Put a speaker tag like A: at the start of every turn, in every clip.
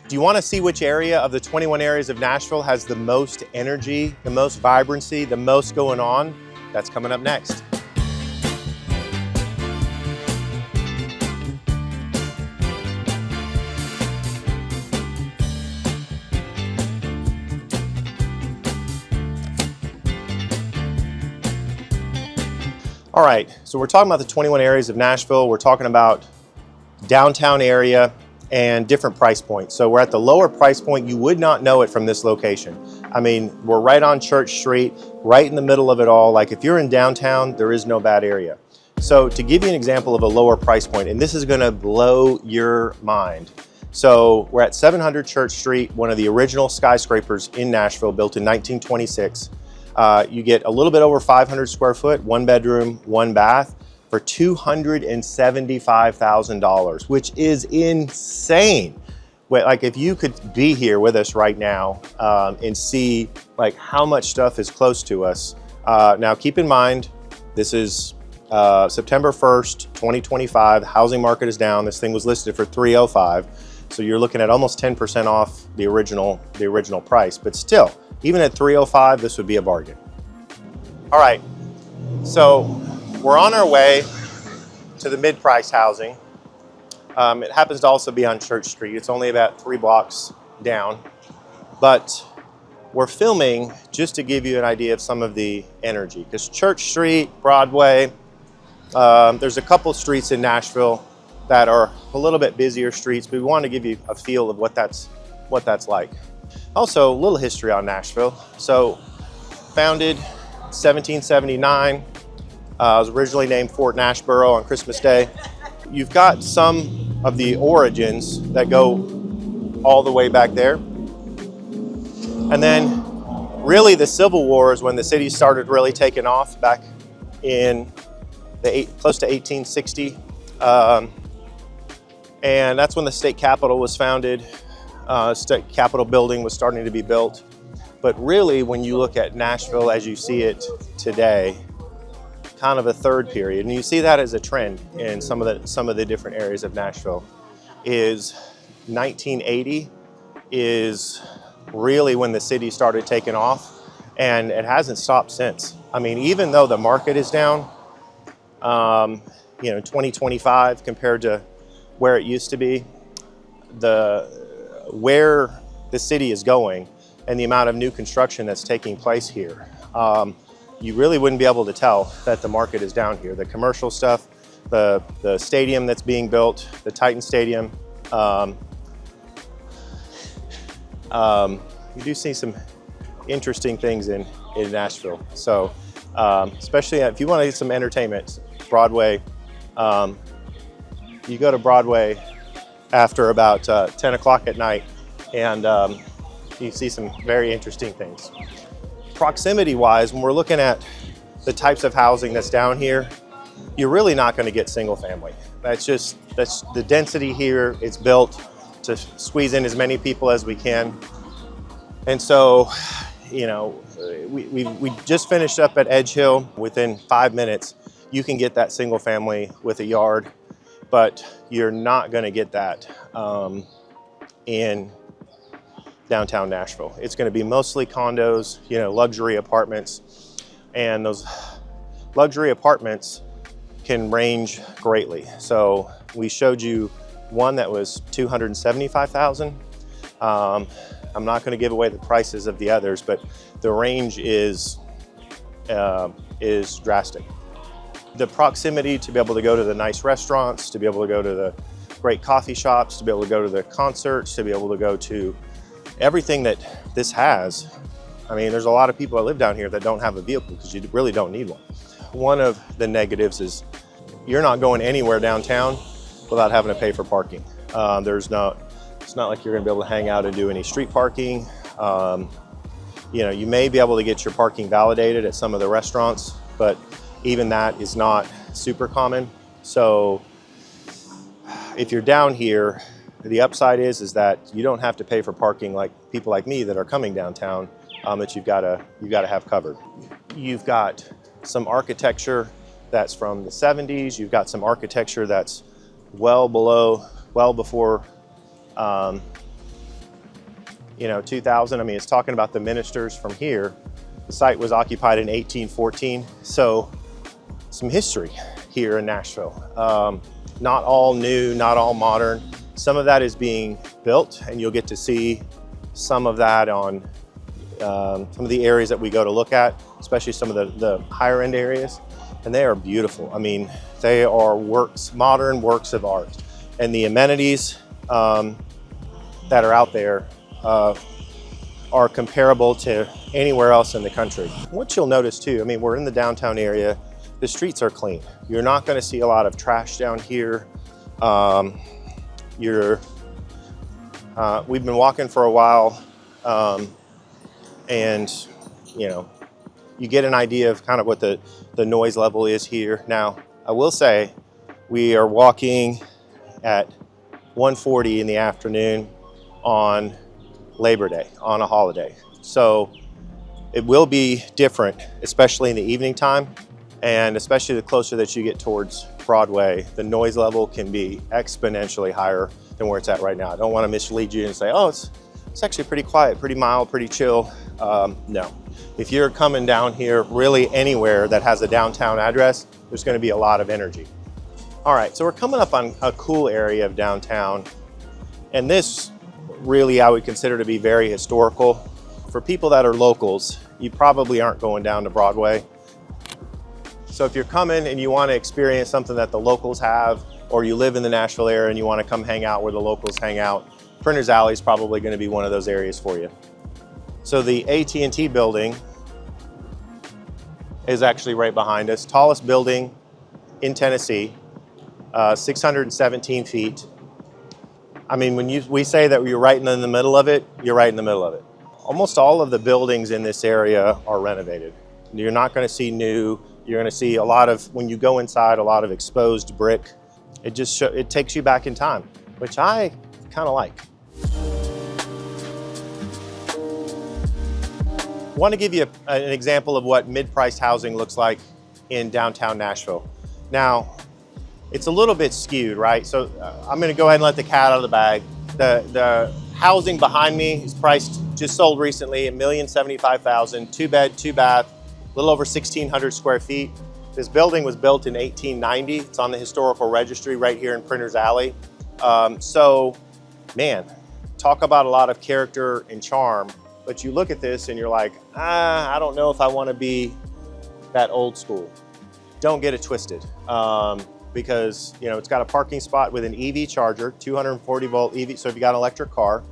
A: Do you want to see which area of the 21 areas of Nashville has the most energy, the most vibrancy, the most going on? That's coming up next. All right, so we're talking about the 21 areas of Nashville. We're talking about downtown area and different price points. So we're at the lower price point. You would not know it from this location. I mean, we're right on Church Street, right in the middle of it all. Like if you're in downtown, there is no bad area. So to give you an example of a lower price point, and this is gonna blow your mind. So we're at 700 Church Street, one of the original skyscrapers in Nashville, built in 1926. You get a little bit over 500 square foot, 1 bedroom, 1 bath, for $275,000, which is insane. Like if you could be here with us right now and see like how much stuff is close to us. Now keep in mind, this is September 1st, 2025. The housing market is down. This thing was listed for $305. So you're looking at almost 10% off the original price, but still, even at $305, this would be a bargain. All right, so we're on our way to the mid-price housing. It happens to also be on Church Street. It's only about 3 blocks down, but we're filming just to give you an idea of some of the energy, because Church Street, Broadway, there's a couple streets in Nashville that are a little bit busier streets, but we want to give you a feel of what that's like. Also, a little history on Nashville. So, founded 1779. It was originally named Fort Nashborough on Christmas Day. You've got some of the origins that go all the way back there. And then really the Civil War is when the city started really taking off back in close to 1860. And that's when the state capitol was founded. State Capitol building was starting to be built. But really, when you look at Nashville as you see it today, kind of a third period, and you see that as a trend in some of the different areas of Nashville, is 1980 is really when the city started taking off, and it hasn't stopped since. I mean, even though the market is down, 2025 compared to where it used to be, where the city is going and the amount of new construction that's taking place here, you really wouldn't be able to tell that the market is down here. The commercial stuff, the stadium that's being built, the Titan Stadium, you do see some interesting things in Nashville. So especially if you want to get some entertainment, Broadway, you go to Broadway after about 10 o'clock at night, and you see some very interesting things. Proximity-wise, when we're looking at the types of housing that's down here, you're really not going to get single family. That's the density here. It's built to squeeze in as many people as we can. And so, we just finished up at Edge Hill. Within 5 minutes, you can get that single family with a yard, but you're not going to get that in downtown Nashville. It's going to be mostly condos, luxury apartments, and those luxury apartments can range greatly. So we showed you one that was $275,000. I'm not going to give away the prices of the others, but the range is drastic. The proximity to be able to go to the nice restaurants, to be able to go to the great coffee shops, to be able to go to the concerts, to be able to go to everything that this has. I mean, there's a lot of people that live down here that don't have a vehicle because you really don't need one. One of the negatives is you're not going anywhere downtown without having to pay for parking. It's not like you're gonna be able to hang out and do any street parking. You may be able to get your parking validated at some of the restaurants, but even that is not super common. So if you're down here, the upside is that you don't have to pay for parking like people like me that are coming downtown, that you've got to have covered. You've got some architecture that's from the 70s. You've got some architecture that's well before you know, 2000. I mean, it's talking about the ministers from here. The site was occupied in 1814. So some history here in Nashville. Not all new, not all modern. Some of that is being built, and you'll get to see some of that on some of the areas that we go to look at, especially some of the higher end areas. And they are beautiful. I mean, they are modern works of art. And the amenities that are out there are comparable to anywhere else in the country. What you'll notice too, I mean, we're in the downtown area. The streets are clean. You're not going to see a lot of trash down here. We've been walking for a while, and you know, you get an idea of kind of what the noise level is here. Now, I will say we are walking at 1:40 in the afternoon on Labor Day, on a holiday. So it will be different, especially in the evening time. And especially the closer that you get towards Broadway, the noise level can be exponentially higher than where it's at right now. I don't want to mislead you and say, oh, it's actually pretty quiet, pretty mild, pretty chill. No. If you're coming down here, really anywhere that has a downtown address, there's going to be a lot of energy. All right, so we're coming up on a cool area of downtown. And this really I would consider to be very historical. For people that are locals, you probably aren't going down to Broadway. So if you're coming and you want to experience something that the locals have, or you live in the Nashville area and you want to come hang out where the locals hang out, Printers Alley is probably going to be one of those areas for you. So the AT&T building is actually right behind us. Tallest building in Tennessee, 617 feet. I mean, when we say that you're right in the middle of it, you're right in the middle of it. Almost all of the buildings in this area are renovated. You're not going to see new. You're going to see a lot of, when you go inside, a lot of exposed brick. It takes you back in time, which I kind of like. I want to give you an example of what mid-priced housing looks like in downtown Nashville. Now, it's a little bit skewed, right? So I'm going to go ahead and let the cat out of the bag. The housing behind me is priced, just sold recently, $1,075,000, 2-bed, 2-bath, a little over 1,600 square feet. This building was built in 1890. It's on the historical registry right here in Printers Alley. So, man, talk about a lot of character and charm. But you look at this and you're like, I don't know if I want to be that old school. Don't get it twisted. Because you know, it's got a parking spot with an EV charger, 240 volt EV. So if you got an electric car,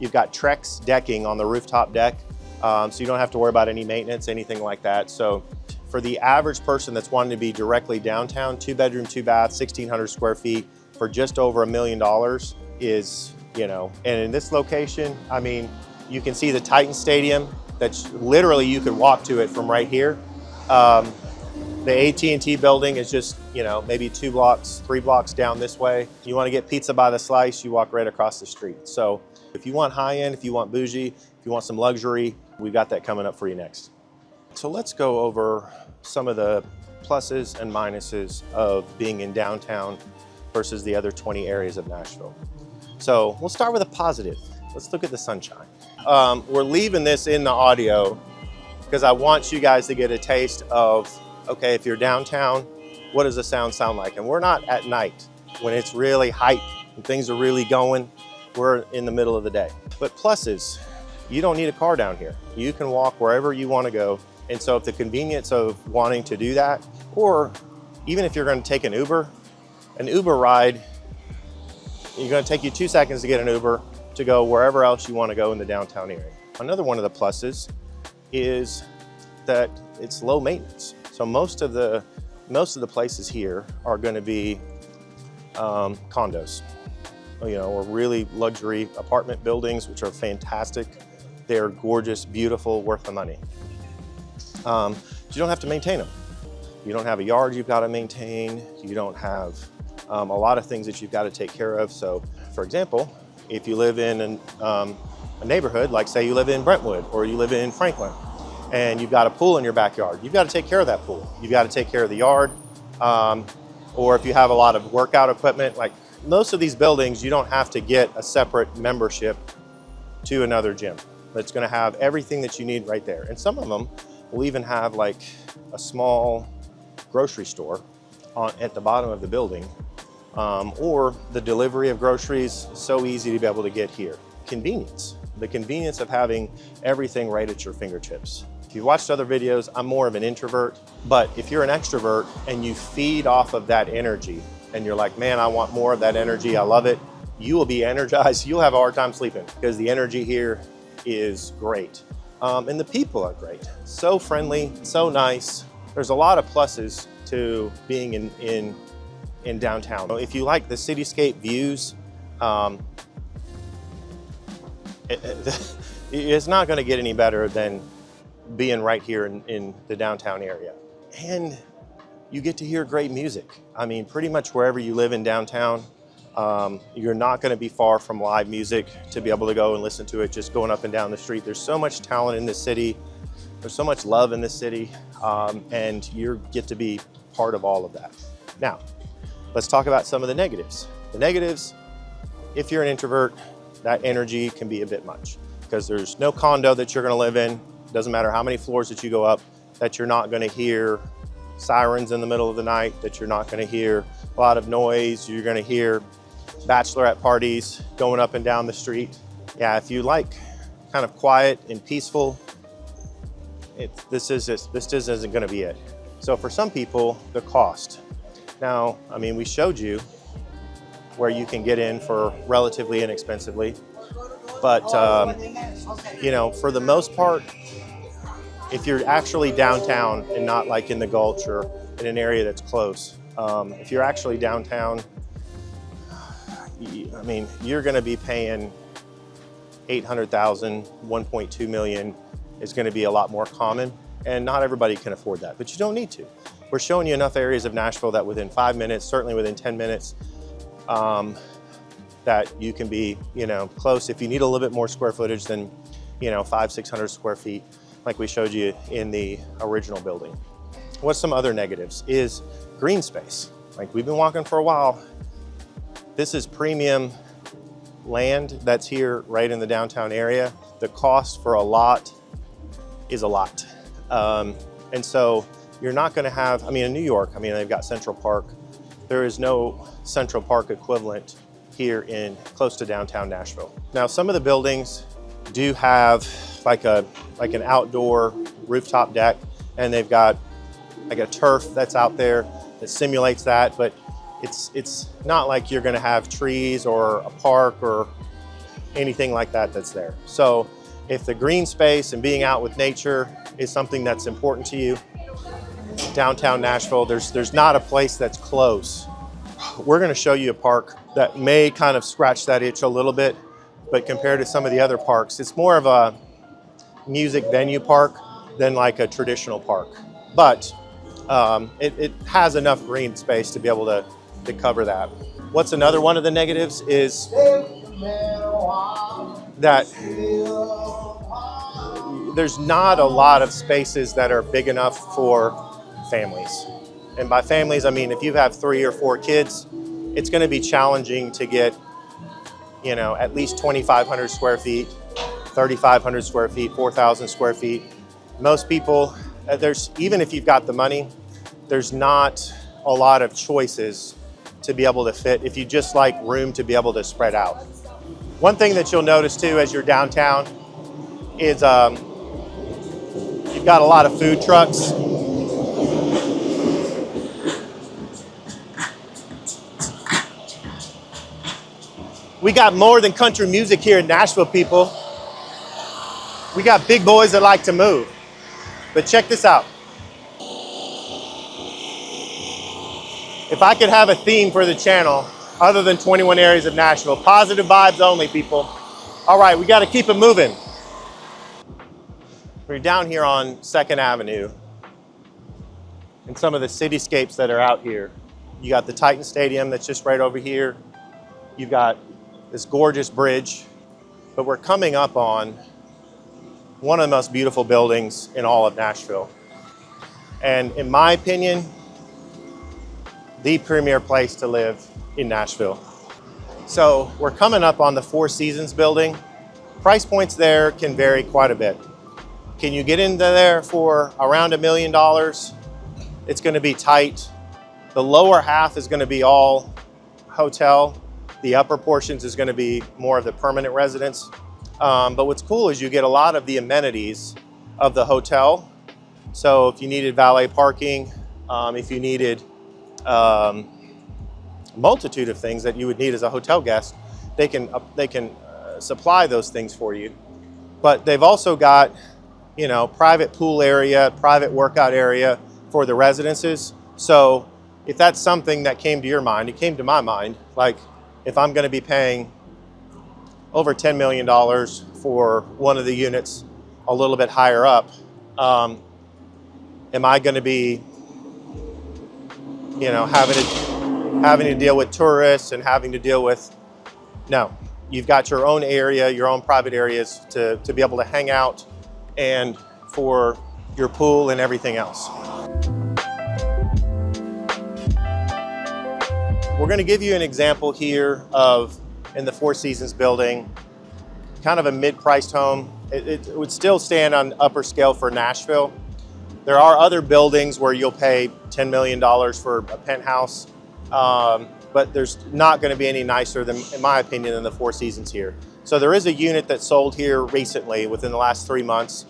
A: you've got Trex decking on the rooftop deck. So you don't have to worry about any maintenance, anything like that. So for the average person that's wanting to be directly downtown, 2-bedroom, 2-bath, 1,600 square feet for just over $1 million is, you know, and in this location, I mean, you can see the Titan Stadium. That's literally, you could walk to it from right here. The AT&T building is just, you know, maybe 2 blocks, 3 blocks down this way. You want to get pizza by the slice, you walk right across the street. So if you want high end, if you want bougie, if you want some luxury, we've got that coming up for you next. So let's go over some of the pluses and minuses of being in downtown versus the other 20 areas of Nashville. So we'll start with a positive. Let's look at the sunshine. We're leaving this in the audio because I want you guys to get a taste of, okay, if you're downtown, what does the sound sound like? And we're not at night when it's really hype and things are really going. We're in the middle of the day. But pluses, you don't need a car down here. You can walk wherever you want to go. And so if the convenience of wanting to do that, or even if you're going to take an Uber ride, you're going to take you 2 seconds to get an Uber to go wherever else you want to go in the downtown area. Another one of the pluses is that it's low maintenance. So most of the places here are going to be condos, you know, or really luxury apartment buildings, which are fantastic. They're gorgeous, beautiful, worth the money. You don't have to maintain them. You don't have a yard you've got to maintain. You don't have a lot of things that you've got to take care of. So, for example, if you live in a neighborhood, like say you live in Brentwood or you live in Franklin, and you've got a pool in your backyard, you've got to take care of that pool. You've got to take care of the yard. Or if you have a lot of workout equipment, like most of these buildings, you don't have to get a separate membership to another gym. That's gonna have everything that you need right there. And some of them will even have like a small grocery store at the bottom of the building, or the delivery of groceries, so easy to be able to get here. Convenience, the convenience of having everything right at your fingertips. If you've watched other videos, I'm more of an introvert, but if you're an extrovert and you feed off of that energy and you're like, man, I want more of that energy, I love it, you will be energized. You'll have a hard time sleeping because the energy here is great. And the people are great. So friendly, so nice. There's a lot of pluses to being in downtown. If you like the cityscape views, it's not gonna get any better than being right here in the downtown area. And you get to hear great music. I mean, pretty much wherever you live in downtown, you're not gonna be far from live music to be able to go and listen to it just going up and down the street. There's so much talent in this city. There's so much love in this city, and you get to be part of all of that. Now, let's talk about some of the negatives. The negatives, if you're an introvert, that energy can be a bit much because there's no condo that you're gonna live in. Doesn't matter how many floors that you go up, that you're not gonna hear sirens in the middle of the night, that you're not gonna hear a lot of noise. You're gonna hear bachelorette parties going up and down the street. Yeah, if you like kind of quiet and peaceful, this isn't gonna be it. So for some people, the cost. Now, I mean, we showed you where you can get in for relatively inexpensively, but you know, for the most part, if you're actually downtown and not like in the Gulch or in an area that's close, if you're actually downtown, I mean, you're gonna be paying $800,000, $1.2 million is gonna be a lot more common, and not everybody can afford that, but you don't need to. We're showing you enough areas of Nashville that within 5 minutes, certainly within 10 minutes, that you can be, you know, close. If you need a little bit more square footage than, you know, 500-600 square feet, like we showed you in the original building. What's some other negatives is green space. Like we've been walking for a while. This is premium land that's here right in the downtown area. The cost for a lot is a lot. And so you're not gonna have, I mean, in New York, I mean, they've got Central Park. There is no Central Park equivalent here in close to downtown Nashville. Now, some of the buildings do have like an outdoor rooftop deck, and they've got like a turf that's out there that simulates that, but it's not like you're gonna have trees or a park or anything like that that's there. So if the green space and being out with nature is something that's important to you, downtown Nashville, there's not a place that's close. We're gonna show you a park that may kind of scratch that itch a little bit, but compared to some of the other parks, it's more of a music venue park than like a traditional park. But it has enough green space to be able to cover that. What's another one of the negatives is that there's not a lot of spaces that are big enough for families. And by families, I mean, if you have 3 or 4 kids, it's gonna be challenging to get, you know, at least 2,500 square feet, 3,500 square feet, 4,000 square feet. Most people, even if you've got the money, there's not a lot of choices to be able to fit if you just like room to be able to spread out. One thing that you'll notice too as you're downtown is you've got a lot of food trucks. We got more than country music here in Nashville, people. We got big boys that like to move. But check this out. If I could have a theme for the channel, other than 21 areas of Nashville, positive vibes only, people. All right, we gotta keep it moving. We're down here on 2nd Avenue and some of the cityscapes that are out here. You got the Titan Stadium that's just right over here. You've got this gorgeous bridge, but we're coming up on one of the most beautiful buildings in all of Nashville. And in my opinion, the premier place to live in Nashville. So we're coming up on the Four Seasons building. price points there can vary quite a bit. Can you get into there for around $1 million? It's going to be tight. The lower half is going to be all hotel. The upper portions is going to be more of the permanent residence. But what's cool is you get a lot of the amenities of the hotel. So if you needed valet parking, if you needed a multitude of things that you would need as a hotel guest, they can supply those things for you. But they've also got, you know, private pool area, private workout area for the residences. So if that's something that came to your mind, it came to my mind, like if I'm going to be paying over $10 million for one of the units a little bit higher up, am I going to be, you know, having to deal with tourists and having to deal with, no, you've got your own area, your own private areas to be able to hang out and for your pool and everything else. We're going to give you an example here of, in the Four Seasons building, kind of a mid-priced home. It would still stand on upper scale for Nashville. There are other buildings where you'll pay $10 million for a penthouse, but there's not going to be any nicer than, in my opinion, than the Four Seasons here. So there is a unit that sold here recently within the last 3 months.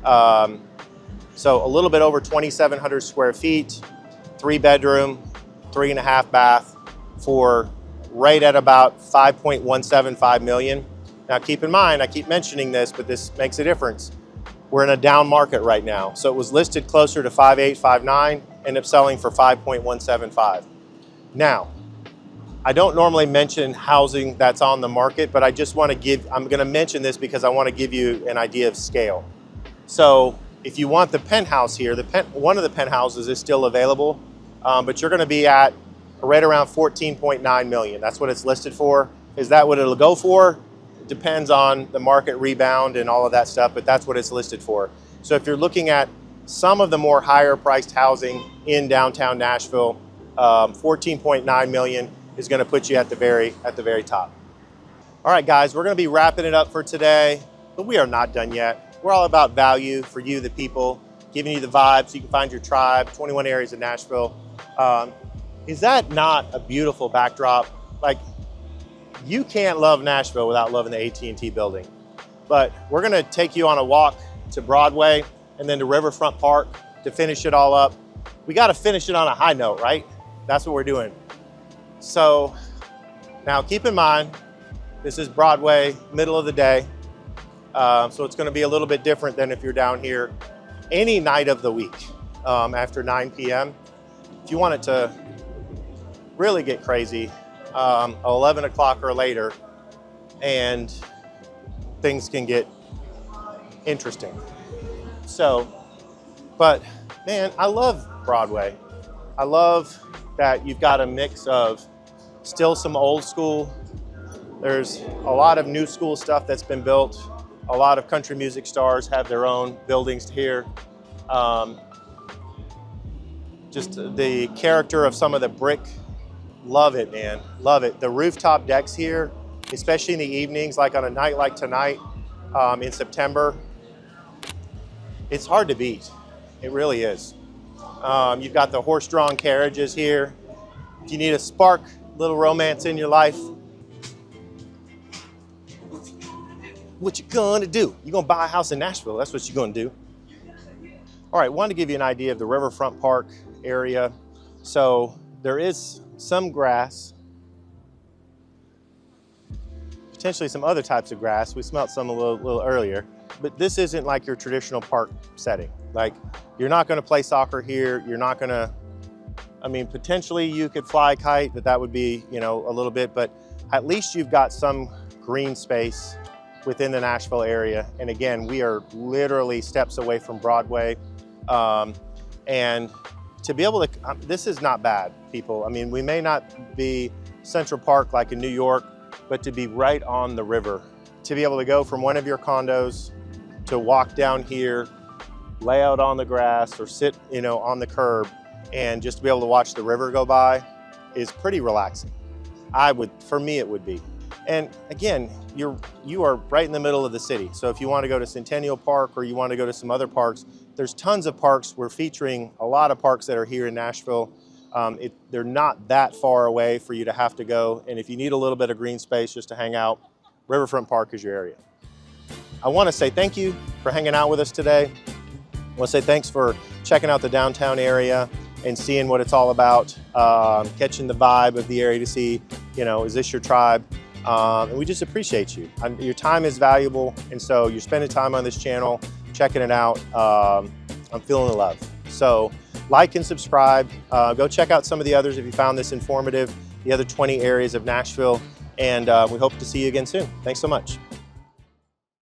A: So a little bit over 2,700 square feet, 3-bedroom, 3.5 bath for right at about $5.175 million. Now keep in mind, I keep mentioning this, but this makes a difference. We're in a down market right now. So it was listed closer to 5.8, 5.9, ended up selling for 5.175. Now, I don't normally mention housing that's on the market, but I just want to I'm going to mention this because I want to give you an idea of scale. So if you want the penthouse here, one of the penthouses is still available, but you're going to be at right around 14.9 million. That's what it's listed for. Is that what it'll go for? It depends on the market rebound and all of that stuff, but that's what it's listed for. So if you're looking at some of the more higher priced housing in downtown Nashville, 14.9 million is going to put you at the very top. All right, guys, we're going to be wrapping it up for today, but we are not done yet. We're all about value for you, the people, giving you the vibe so you can find your tribe, 21 areas of Nashville. Is that not a beautiful backdrop? Like, you can't love Nashville without loving the AT&T building. But we're gonna take you on a walk to Broadway and then to Riverfront Park to finish it all up. We gotta finish it on a high note, right? That's what we're doing. So now keep in mind, this is Broadway, middle of the day. So it's gonna be a little bit different than if you're down here any night of the week after 9 p.m. If you want it to really get crazy, 11 o'clock or later, and things can get interesting. So, but man, I love Broadway. I love that you've got a mix of still some old school. There's a lot of new school stuff that's been built. A lot of country music stars have their own buildings here. Just the character of some of the brick, love it, man, love it. The rooftop decks here, especially in the evenings, like on a night like tonight in September, it's hard to beat. It really is. You've got the horse-drawn carriages here. If you need a spark, little romance in your life, what you gonna do? You're gonna buy a house in Nashville. That's what you're gonna do. All right, wanted to give you an idea of the Riverfront Park area. So there is some grass, potentially some other types of grass. We smelled some a little earlier, but this isn't like your traditional park setting. Like, you're not gonna play soccer here. You're not gonna, I mean, potentially you could fly a kite, but that would be, you know, a little bit, but at least you've got some green space within the Nashville area. And again, we are literally steps away from Broadway. And to be able to, this is not bad, people. I mean, we may not be Central Park like in New York, but to be right on the river, to be able to go from one of your condos to walk down here, lay out on the grass or sit, you know, on the curb and just to be able to watch the river go by is pretty relaxing. For me, it would be. And again, you are right in the middle of the city. So if you want to go to Centennial Park or you want to go to some other parks, there's tons of parks. We're featuring a lot of parks that are here in Nashville. They're not that far away for you to have to go. And if you need a little bit of green space just to hang out, Riverfront Park is your area. I want to say thank you for hanging out with us today. I want to say thanks for checking out the downtown area and seeing what it's all about, catching the vibe of the area to see, is this your tribe? And we just appreciate you. Your time is valuable, and so you're spending time on this channel, checking it out. I'm feeling the love. So like and subscribe. Go check out some of the others if you found this informative, the other 20 areas of Nashville, and we hope to see you again soon. Thanks so much.